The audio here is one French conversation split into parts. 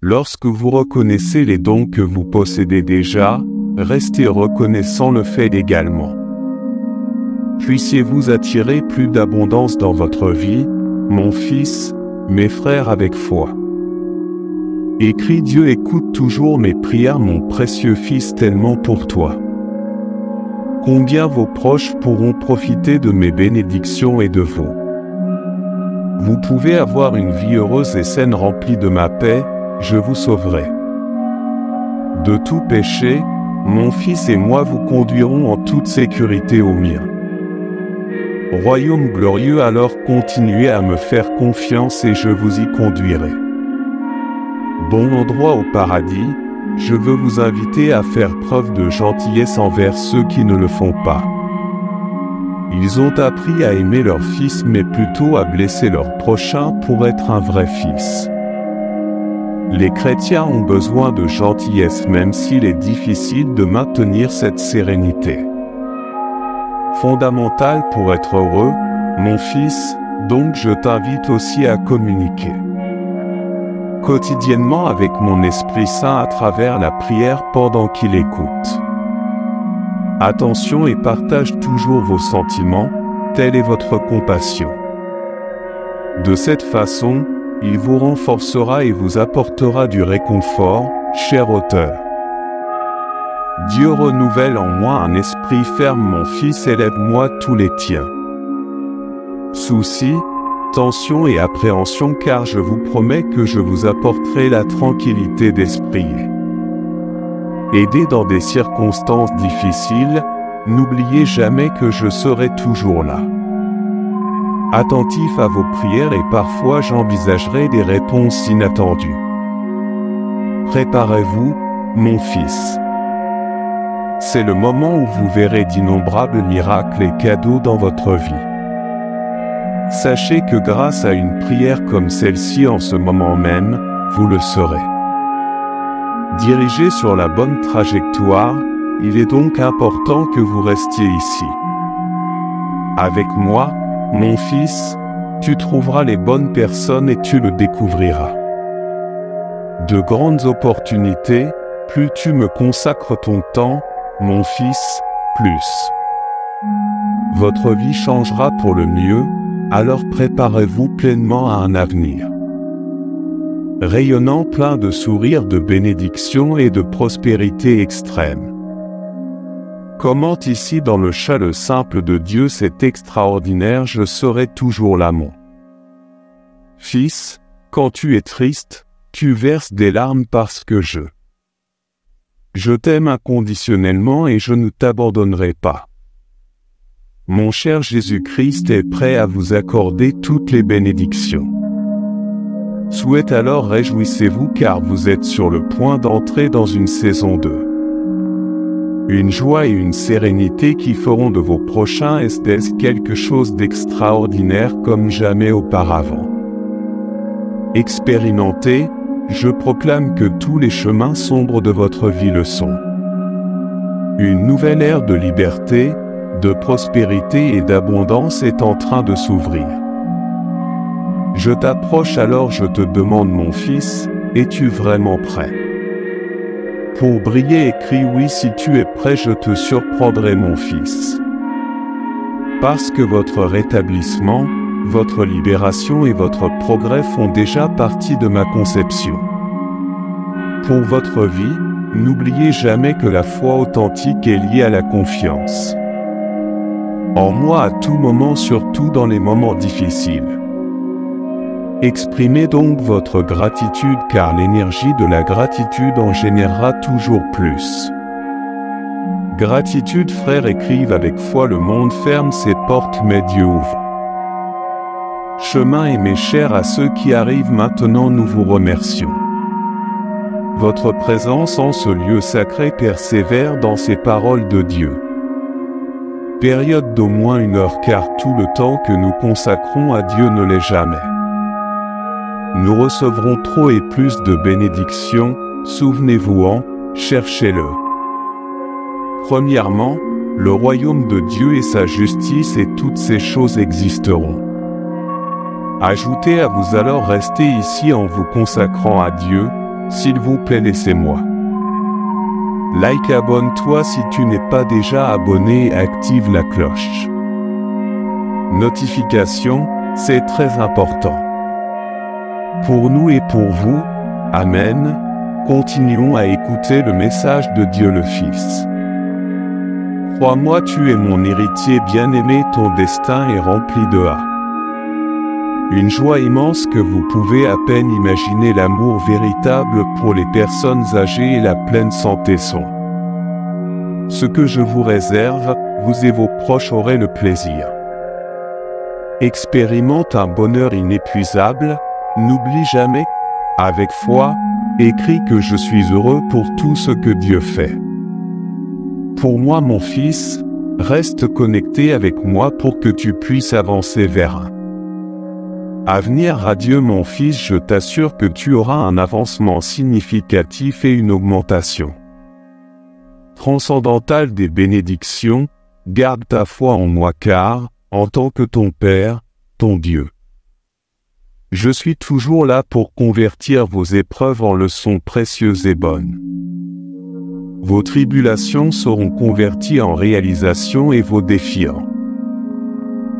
Lorsque vous reconnaissez les dons que vous possédez déjà, restez reconnaissant le fait également. Puissiez-vous attirer plus d'abondance dans votre vie, mon fils, mes frères avec foi. Écrit Dieu écoute toujours mes prières mon précieux fils tellement pour toi. Combien vos proches pourront profiter de mes bénédictions et de vous. Vous pouvez avoir une vie heureuse et saine remplie de ma paix, je vous sauverai. De tout péché, mon fils et moi vous conduirons en toute sécurité au mien. Royaume glorieux, alors continuez à me faire confiance et je vous y conduirai. Bon endroit au paradis, je veux vous inviter à faire preuve de gentillesse envers ceux qui ne le font pas. Ils ont appris à aimer leur fils mais plutôt à blesser leur prochain pour être un vrai fils. Les chrétiens ont besoin de gentillesse même s'il est difficile de maintenir cette sérénité. Fondamental pour être heureux, mon fils, donc je t'invite aussi à communiquer quotidiennement avec mon Esprit Saint à travers la prière pendant qu'il écoute. Attention et partage toujours vos sentiments, telle est votre compassion. De cette façon, il vous renforcera et vous apportera du réconfort, cher auteur. Dieu renouvelle en moi un esprit ferme, mon fils, élève-moi tous les tiens. Soucis, tension et appréhension, car je vous promets que je vous apporterai la tranquillité d'esprit. Aidé dans des circonstances difficiles, n'oubliez jamais que je serai toujours là. Attentif à vos prières et parfois j'envisagerai des réponses inattendues. Préparez-vous, mon fils. C'est le moment où vous verrez d'innombrables miracles et cadeaux dans votre vie. Sachez que grâce à une prière comme celle-ci en ce moment même, vous le serez. Dirigé sur la bonne trajectoire, il est donc important que vous restiez ici. Avec moi, mon fils, tu trouveras les bonnes personnes et tu le découvriras. De grandes opportunités, plus tu me consacres ton temps, mon fils, plus votre vie changera pour le mieux, alors préparez-vous pleinement à un avenir rayonnant, plein de sourires, de bénédictions et de prospérité extrême. Commente ici dans le chalet simple de Dieu, c'est extraordinaire, je serai toujours là mon fils, quand tu es triste, tu verses des larmes parce que je t'aime inconditionnellement et je ne t'abandonnerai pas. Mon cher Jésus-Christ est prêt à vous accorder toutes les bénédictions. Souhaite alors réjouissez-vous car vous êtes sur le point d'entrer dans une saison 2. Une joie et une sérénité qui feront de vos prochains estés quelque chose d'extraordinaire comme jamais auparavant. Expérimentez, je proclame que tous les chemins sombres de votre vie le sont. Une nouvelle ère de liberté, de prospérité et d'abondance est en train de s'ouvrir. Je t'approche alors, je te demande mon fils, es-tu vraiment prêt? Pour briller, écris oui si tu es prêt, je te surprendrai mon fils. Parce que votre rétablissement, votre libération et votre progrès font déjà partie de ma conception. Pour votre vie, n'oubliez jamais que la foi authentique est liée à la confiance. En moi à tout moment, surtout dans les moments difficiles. Exprimez donc votre gratitude car l'énergie de la gratitude en générera toujours plus. Gratitude frères, écrivent avec foi, le monde ferme ses portes mais Dieu ouvre. Chemin et mes chers à ceux qui arrivent maintenant, nous vous remercions. Votre présence en ce lieu sacré persévère dans ces paroles de Dieu. Période d'au moins 1 heure car tout le temps que nous consacrons à Dieu ne l'est jamais. Nous recevrons trop et plus de bénédictions, souvenez-vous-en, cherchez-le. Premièrement, le royaume de Dieu et sa justice et toutes ces choses existeront. Ajoutez à vous alors rester ici en vous consacrant à Dieu, s'il vous plaît laissez-moi. Like, abonne-toi si tu n'es pas déjà abonné et active la cloche. Notification, c'est très important. Pour nous et pour vous, Amen, continuons à écouter le message de Dieu le Fils. Crois-moi, tu es mon héritier bien-aimé, ton destin est rempli de une joie immense que vous pouvez à peine imaginer, l'amour véritable pour les personnes âgées et la pleine santé sont ce que je vous réserve, vous et vos proches aurez le plaisir. Expérimente un bonheur inépuisable, n'oublie jamais, avec foi, écris que je suis heureux pour tout ce que Dieu fait. Pour moi mon fils, reste connecté avec moi pour que tu puisses avancer vers un avenir radieux mon fils, je t'assure que tu auras un avancement significatif et une augmentation transcendantale des bénédictions. Garde ta foi en moi car, en tant que ton Père, ton Dieu, je suis toujours là pour convertir vos épreuves en leçons précieuses et bonnes. Vos tribulations seront converties en réalisations et vos défis en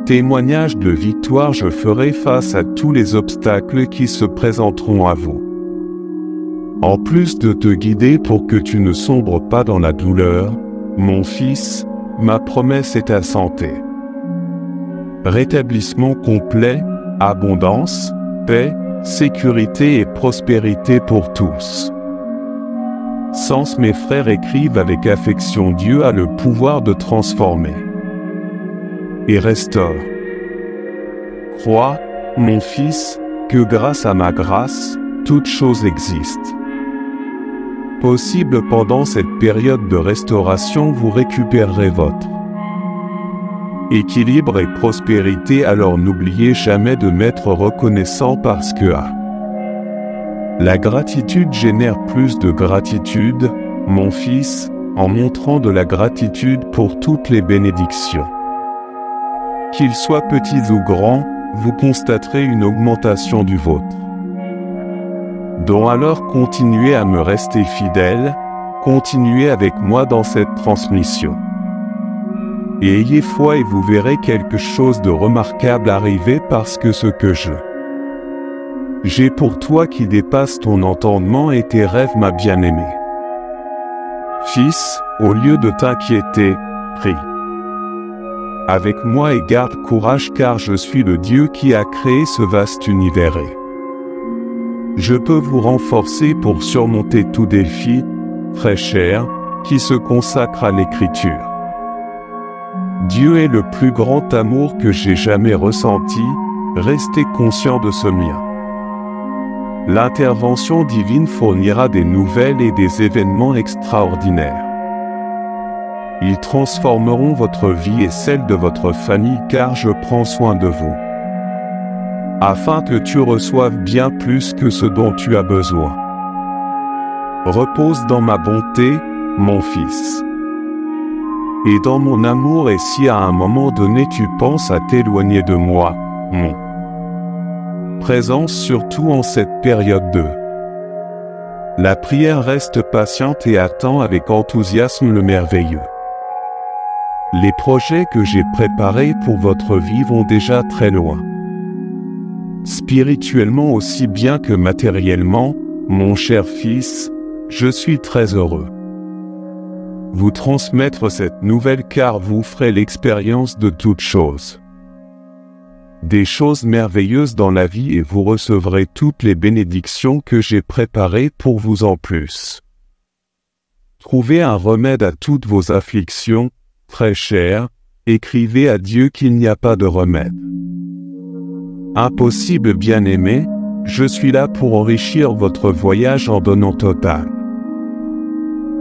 témoignages de victoire. Je ferai face à tous les obstacles qui se présenteront à vous. En plus de te guider pour que tu ne sombres pas dans la douleur, mon fils, ma promesse est ta santé, rétablissement complet, abondance, paix, sécurité et prospérité pour tous. Sens, mes frères écrivent avec affection, Dieu a le pouvoir de transformer et restaure. Crois, mon fils, que grâce à ma grâce, toute chose existe possible. Pendant cette période de restauration, vous récupérerez votre équilibre et prospérité. Alors n'oubliez jamais de m'être reconnaissant parce que la gratitude génère plus de gratitude, mon fils, en montrant de la gratitude pour toutes les bénédictions. Qu'ils soient petits ou grands, vous constaterez une augmentation du vôtre. Donc alors continuez à me rester fidèle, continuez avec moi dans cette transmission. Et ayez foi et vous verrez quelque chose de remarquable arriver parce que ce que j'ai pour toi qui dépasse ton entendement et tes rêves, ma bien-aimée. Fils, au lieu de t'inquiéter, prie avec moi et garde courage car je suis le Dieu qui a créé ce vaste univers et je peux vous renforcer pour surmonter tout défi, très cher, qui se consacre à l'écriture. Dieu est le plus grand amour que j'ai jamais ressenti, restez conscient de ce mien. L'intervention divine fournira des nouvelles et des événements extraordinaires. Ils transformeront votre vie et celle de votre famille car je prends soin de vous, afin que tu reçoives bien plus que ce dont tu as besoin. Repose dans ma bonté, mon fils, et dans mon amour, et si à un moment donné tu penses à t'éloigner de moi, mon présence surtout en cette période de la prière, reste patiente et attends avec enthousiasme le merveilleux. Les projets que j'ai préparés pour votre vie vont déjà très loin. Spirituellement aussi bien que matériellement, mon cher fils, je suis très heureux vous transmettre cette nouvelle car vous ferez l'expérience de toutes choses. Des choses merveilleuses dans la vie et vous recevrez toutes les bénédictions que j'ai préparées pour vous en plus. Trouvez un remède à toutes vos afflictions, très cher, écrivez à Dieu qu'il n'y a pas de remède impossible, bien-aimé, je suis là pour enrichir votre voyage en donnant total.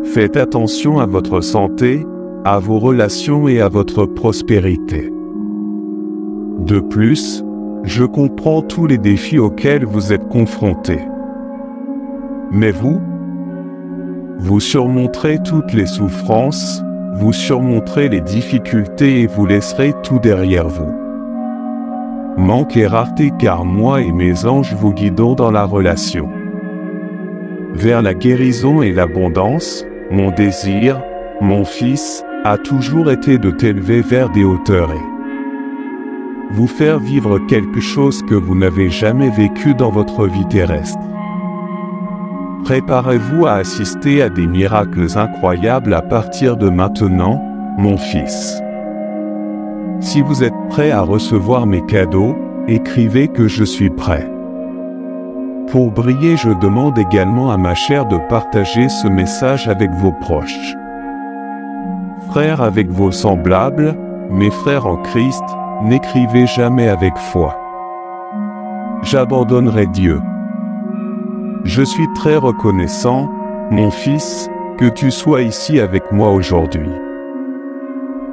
Faites attention à votre santé, à vos relations et à votre prospérité. De plus, je comprends tous les défis auxquels vous êtes confrontés. Mais vous surmonterez toutes les souffrances, vous surmonterez les difficultés et vous laisserez tout derrière vous. Manque et rareté car moi et mes anges vous guidons dans la relation. vers la guérison et l'abondance, mon désir, mon fils, a toujours été de t'élever vers des hauteurs et vous faire vivre quelque chose que vous n'avez jamais vécu dans votre vie terrestre. Préparez-vous à assister à des miracles incroyables à partir de maintenant, mon fils. Si vous êtes prêt à recevoir mes cadeaux, écrivez que je suis prêt. Pour briller, je demande également à ma chair de partager ce message avec vos proches. Frères avec vos semblables, mes frères en Christ, n'écrivez jamais avec foi. J'abandonnerai Dieu. Je suis très reconnaissant, mon fils, que tu sois ici avec moi aujourd'hui.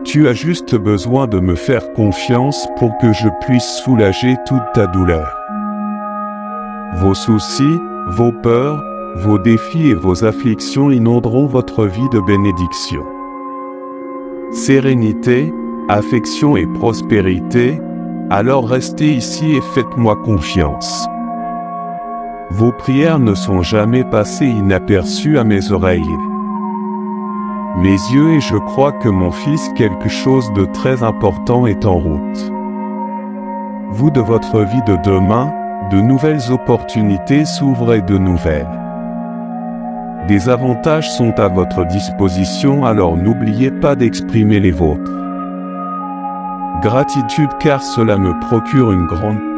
Tu as juste besoin de me faire confiance pour que je puisse soulager toute ta douleur. Vos soucis, vos peurs, vos défis et vos afflictions inonderont votre vie de bénédiction. Sérénité, affection et prospérité, alors restez ici et faites-moi confiance. Vos prières ne sont jamais passées inaperçues à mes oreilles. Mes yeux et je crois que mon fils, quelque chose de très important est en route. Vous de votre vie de demain, de nouvelles opportunités s'ouvrent et de nouvelles. Des avantages sont à votre disposition, alors n'oubliez pas d'exprimer les vôtres. Gratitude car cela me procure une grande